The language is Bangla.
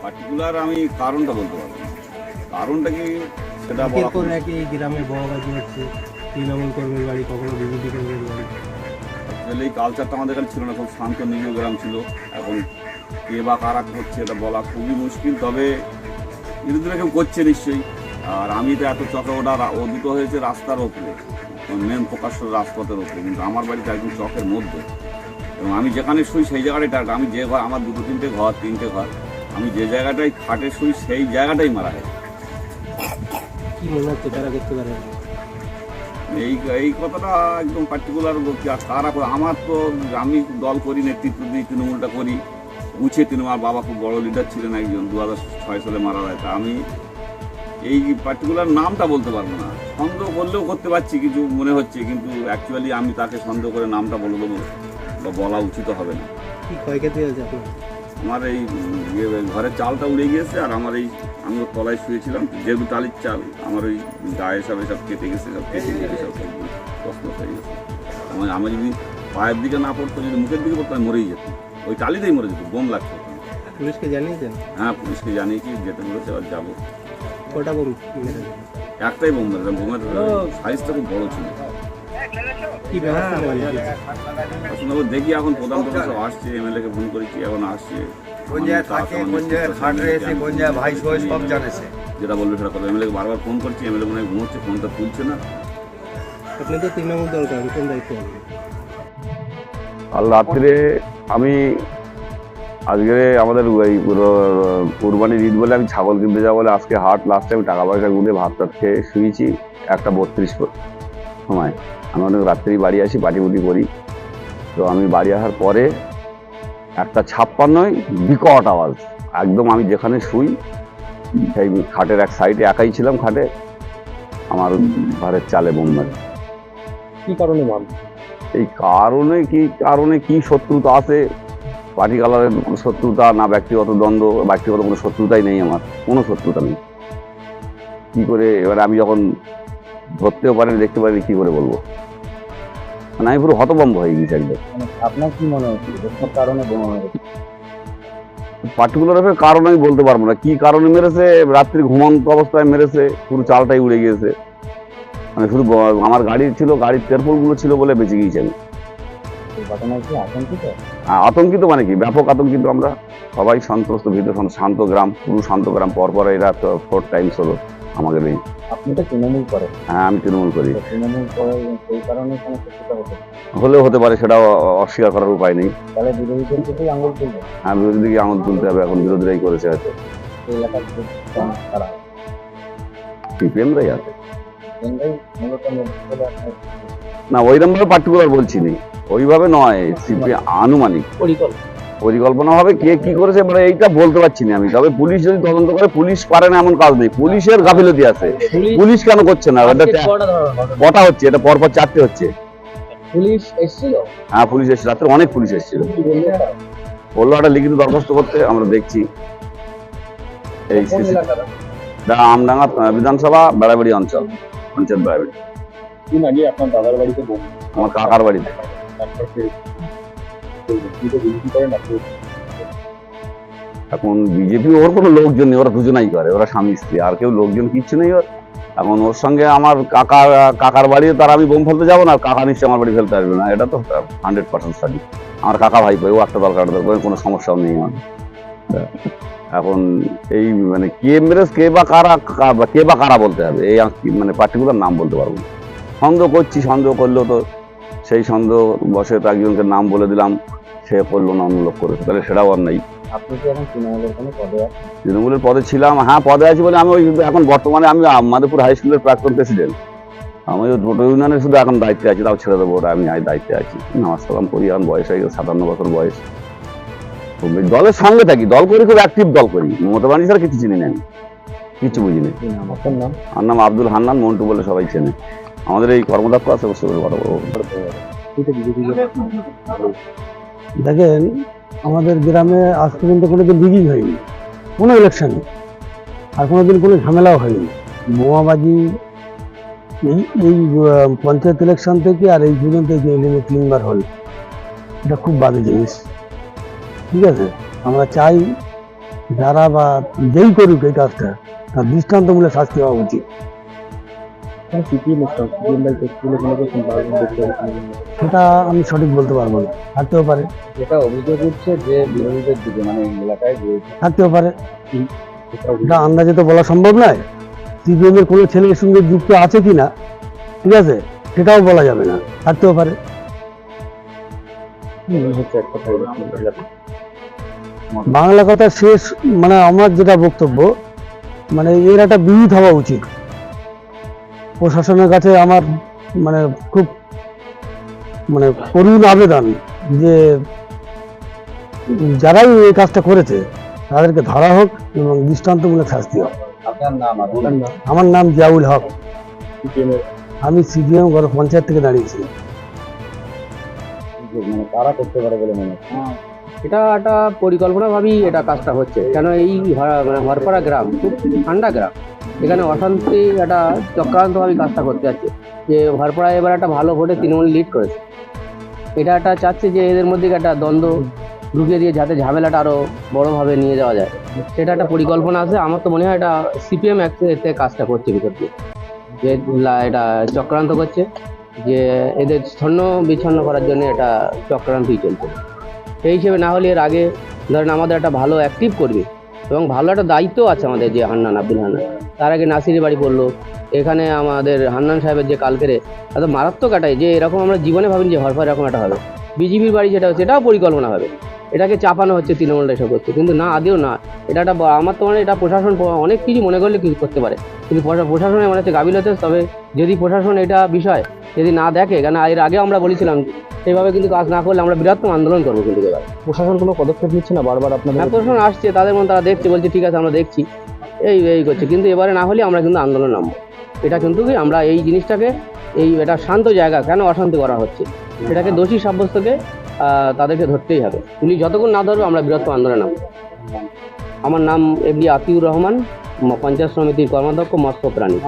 পার্টিকুলার আমি কারণটা বলতে পারবো না। কারণটা কি সেটা বলা এরপর একই গ্রামে বড়বাজি হচ্ছে, তৃণমূল কর্মীর বাড়ি, কখনো বিজেপি কর্মীর বাড়ি। আসলে এই কালচারটা আমাদের এখানে ছিল না, খুব শান্ত নিরীহ গ্রাম ছিল। এখন কে বা কারা করছে এটা বলা খুবই মুশকিল, তবে বিরোধীরা কেউ করছে নিশ্চয়ই। আর আমি তো এত চকে ওটা ও দুটো হয়েছে রাস্তার ওপরে, মেন প্রকাশ্য রাজপথের ওপরে, কিন্তু আমার বাড়িতে একদম চকের মধ্যে। এবং আমি যেখানে শুই সেই জায়গাটাই টার্গেট। আমি যে ঘর, আমার দুটো তিনটে ঘর, আমি যে জায়গাটায় খাটে শুই সেই জায়গাটাই মারা হয়। কি মনে হচ্ছে তারা করতে পারে? এই কথাটা একদম পার্টিকুলার কারা করে। আমার তো আমি দল করি, নেতৃত্ব দিই, তৃণমূলটা করি, গুছিয়ে তৃণমূল। বাবা খুব বড় লিডার ছিলেন একজন, 2006 সালে মারা যায়। তা আমি এই পার্টিকুলার নামটা বলতে পারবো না। সন্দেহ করলেও করতে পারছি, কিছু মনে হচ্ছে, কিন্তু অ্যাকচুয়ালি আমি তাকে সন্দেহ করে নামটা বলে দেবো বা বলা উচিত হবে না। কি ক্ষয়ক্ষতি হয়েছে আপনার? আমার এই ঘরের চালটা উড়ে গিয়েছে, আর আমার এই আমি ওর তলায় শুয়েছিলাম, যেহেতু টালির চাল, আমার ওই গায়ে সব কেটে গেছে, সব কেটে গেছে, সব কষ্ট হয়ে গেছে। আমি যদি পায়ের দিকে না পড়তো, যদি মুখের দিকে পড়তো, আমি মরেই যেত, ওই টালিতেই মরে যেত, বোম লাগতো। পুলিশকে জানিয়েছেন? হ্যাঁ, পুলিশকে জানিয়েছি, যেতে বলেছে, আর যাবো। কটা বোম মেরেছে? একটাই বোম মেরেছে, বোমের সাইজটা খুব বড় ছিল। কি ব্যবস্থা নেওয়া হয়েছে? আসলে দেখি এখন প্রধান সব আসছে, এমএলএকে ফোন করেছি, এখন আসছে। কোন জায়গায় থাকে, কোন জায়গায় খাট রয়েছে, কোন জায়গায় ভাই সবাই সব জানেছে। যেটা বলবে সেটা করবে। এমএলএকে বারবার ফোন করছি, এমএলএ মনে হয় ঘুমোচ্ছে, ফোনটা তুলছে না। আপনি তো তৃণমূল দল করেন, কোন দায়িত্ব হবে? কাল রাত্রে আমি আজকে আমাদের এই কুরবানির ঈদ বলে আমি ছাগল কিনতে যাবো বলে আজকে হাট, লাস্টে আমি টাকা পয়সা গুলে ভাত টাত খেয়ে শুয়েছি 1:32 সময়। আমি অনেক রাত্রেই বাড়ি আসি, পাটিপুটি করি। তো আমি বাড়ি আসার পরে 1:56 বিকট আওয়াজ, একদম আমি যেখানে শুই সেই খাটের এক সাইডে একাই ছিলাম, খাটে আমার ঘরের চালে বোম মারে। কি কারণে মারল? এই কারণে কি শত্রুতা আছে, পার্টি কালারের শত্রুতা না ব্যক্তিগত দ্বন্দ্ব, ব্যক্তিগত কোনো শত্রুতাই নেই, আমার কোনো শত্রুতা নেই। কি করে এবার আমি যখন ধরতেও পারিনি, দেখতে পারিনি, কি করে বলবো? মানে আমি পুরো হতভম্ব হয়ে গেছি একদম। আপনার কি মনে হচ্ছে কোন কারণে বোমা মেরেছে? পার্টিকুলার কারণ আমি বলতে পারবো না, কি কারণে মেরেছে। রাত্রি ঘুমন্ত অবস্থায় মেরেছে, পুরো চালটাই উড়ে গিয়েছে। মানে শুধু আমার গাড়ি ছিল, গাড়ির তেরপলগুলো ছিল বলে বেঁচে গিয়েছি আমি। ঘটনায় কি আতঙ্কিত? আতঙ্কিত মানে কি, ব্যাপক আতঙ্কিত। আমরা সবাই সন্ত্রস্ত, ভীত, শান্ত গ্রাম, পুরো শান্ত গ্রাম। পরপর এরা 4 টাইমস হলো আমাদের এই। আপনি তো তৃণমূল করেন? হ্যাঁ, আমি তৃণমূল করি। তৃণমূল করে সেই কারণে কোনো শত্রুতা হতে হলেও হতে পারে, সেটাও অস্বীকার করার উপায় নেই। তাহলে বিরোধীদের দিকেই আঙুল তুলবে? হ্যাঁ, বিরোধী দিকে আঙুল তুলতে হবে, এখন বিরোধীরাই করেছে হয়তো। এই এলাকার যে তারা সিপিএমরাই আছে কেন্দ্রেই মূলত নেতৃত্ব দেয় আপনার না, ওইরকম ভাবে পার্টিকুলার বলছি নি, ওইভাবে নয়। আনুমানিক পরিকল্পনা ভাবে কে কি করেছে মানে এইটা বলতে পারছি না আমি। তবে পুলিশ যদি তদন্ত করে, পুলিশ পারে না এমন কাজ নেই, পুলিশের গাফিলতি আছে। পুলিশ কেন করছে না? কটা হচ্ছে, এটা পরপর 4টে হচ্ছে। পুলিশ এসেছিল? হ্যাঁ, পুলিশ এসেছিল, রাত্রে অনেক পুলিশ এসেছিল। বললো একটা লিখিত দরখাস্ত করতে, আমরা দেখছি। এই আমডাঙ্গা বিধানসভা, বেড়াবাড়ি অঞ্চল, পঞ্চায়েত বেড়াবাড়ি। দিন আগে আপনার দাদার বাড়িতে বোম, আমার কাকার বাড়িতে। এখন বিজেপি ওর কোনো লোকজন নেই, ওরা দুজনাই করে, ওরা স্বামী স্ত্রী, আর কেউ লোকজন কিচ্ছু নেই ওর। এখন ওর সঙ্গে আমার কাকার বাড়ি, তার আমি বোম ফেলতে যাবো না, কাকা নিশ্চয়ই আমার বাড়ি ফেলতে আসবে না, এটা তো 100% স্টাডি। আমার কাকা ভাইপো, ও একটা দরকার, কোনো সমস্যাও নেই আমার। এখন এই মানে কে মেরেজ, কে বা কারা বলতে হবে, এই মানে পার্টিকুলার নাম বলতে পারবো না। সন্দেহ করছি, সন্দেহ করলেও তো সেই সন্দেহ বসে তো একজনকে নাম বলে দিলাম, সে করলো না, অন্য লোক করেছে, তাহলে সেটাও আর নাই। আপনি কি এখন তৃণমূলের কোনো পদে আছেন? তৃণমূলের পদে ছিলাম, হ্যাঁ পদে আছি বলে আমি ওই এখন বর্তমানে আমি মাধবপুর হাই স্কুলের প্রাক্তন প্রেসিডেন্ট। আমি ওই ভোট ইউনিয়নের শুধু এখন দায়িত্বে আছি, তাও ছেড়ে দেবো ওটা, আমি দায়িত্বে আছি। নামাজ কালাম করি, এখন বয়স হয়ে গেছে 57 বছর বয়স। দলের সঙ্গে থাকি, দল করি, খুব অ্যাক্টিভ দল করি। মমতা বাণী ছাড়া কিছু চিনি না আমি, কিছু বুঝিনি। আপনার নাম? আমার নাম আব্দুল হান্নান মন্টু বলে সবাই চেনে। আমাদের এই কর্মদক্ষ আছে, বসে কথা বলবো। দেখেন, আমাদের গ্রামে আজ পর্যন্ত কোনোদিন রিগিং হয়নি, কোনো ইলেকশনে, আর কোনোদিন কোনো ঝামেলাও হয়নি। বোমাবাজি এই পঞ্চায়েত ইলেকশন থেকে আর এই পর্যন্ত 3বার হল, এটা খুব বাজে জিনিস। ঠিক আছে, আমরা চাই যারা বা যেই করুক এই কাজটা তার দৃষ্টান্তমূলক শাস্তি হওয়া উচিত। সেটা আমি সঠিক বলতে পারবো না, থাকতেও পারে, যেটা অভিযোগ উঠছে যে বিরোধীদের দিকে মানে এলাকায় থাকতেও পারে, এটা আন্দাজে তো বলা সম্ভব নয়। সিপিএম এর কোনো ছেলের সঙ্গে যুক্ত আছে কিনা, ঠিক আছে, সেটাও বলা যাবে না, থাকতেও পারে। বাংলা কথা শেষ, মানে আমার যেটা বক্তব্য, মানে এর একটা বিহিত হওয়া উচিত। প্রশাসনের কাছে আমার মানে খুব মানে করুণ আবেদন যে যারাই এই কাজটা করেছে তাদেরকে ধরা হোক এবং দৃষ্টান্তমূলক শাস্তি হোক। আপনার নাম আমার নাম জিয়াউল হক, আমি সিপিএম গড় পঞ্চায়েত থেকে দাঁড়িয়েছি। মানে কারা করতে পারে বলে মনে হচ্ছে? এটা একটা পরিকল্পনাভাবেই এটা কাজটা হচ্ছে, কেন এই মানে হরপাড়া গ্রাম খুব ঠান্ডা গ্রাম, এখানে অশান্তি একটা চক্রান্তভাবেই কাজটা করতে যাচ্ছে। যে হরপাড়ায় এবার একটা ভালো ভোটে তৃণমূল লিড করেছে, এটা একটা চাচ্ছে যে এদের মধ্যে একটা দ্বন্দ্ব ঢুকিয়ে দিয়ে যাতে ঝামেলাটা আরও বড়োভাবে নিয়ে যাওয়া যায়, সেটা একটা পরিকল্পনা আছে। আমার তো মনে হয় এটা সিপিএম এতে কাজটা করছে ভিতর দিয়ে, যে এটা চক্রান্ত করছে, যে এদের ছন্ন বিচ্ছন্ন করার জন্য এটা চক্রান্তই চলছে। সেই হিসেবে না হলে এর আগে ধরেন আমাদের একটা ভালো অ্যাক্টিভ কর্মী এবং ভালো একটা দায়িত্ব আছে আমাদের, যে হান্নান আব্দুল হান্নান, তার আগে নাসিরি বাড়ি পড়লো এখানে। আমাদের হান্নান সাহেবের যে কালকেরে এত মারাত্মক এটাই, যে এরকম আমরা জীবনে ভাবিনি যে হরফার এরকম একটা হবে। বিজেপির বাড়ি যেটা হচ্ছে এটাও পরিকল্পনা হবে, এটাকে চাপানো হচ্ছে, তৃণমূলটা এসব করছে, কিন্তু না, আদেও না। এটা একটা আমার তো মানে এটা প্রশাসন অনেক কিছু মনে করলে কিছু করতে পারে, কিন্তু প্রশাসনের মনে হচ্ছে গাফিলতি। তবে যদি প্রশাসন এটা বিষয় যদি না দেখে, কেন এর আগে আমরা বলেছিলাম সেইভাবে কিন্তু কাজ না করলে আমরা বৃহত্তম আন্দোলন করবো। কিন্তু এবার প্রশাসন কোনো পদক্ষেপ নিচ্ছে না বারবার আপনাদের? প্রশাসন আসছে, তাদের মধ্যে তারা দেখছে, বলছে ঠিক আছে আমরা দেখছি, এই করছে, কিন্তু এবারে না হলে আমরা কিন্তু আন্দোলন নামবো। এটা কিন্তু কি আমরা এই জিনিসটাকে এটা শান্ত জায়গা কেন অশান্তি করা হচ্ছে, সেটাকে দোষী সাব্যস্তকে তাদেরকে ধরতেই হবে। পুলিশ যতক্ষণ না ধরবে আমরা বৃহত্তম আন্দোলন নামবো। আমার নাম এমডি আতিউর রহমান, পঞ্চায়েত সমিতির কর্মাধ্যক্ষ, মৎস্য প্রাণী।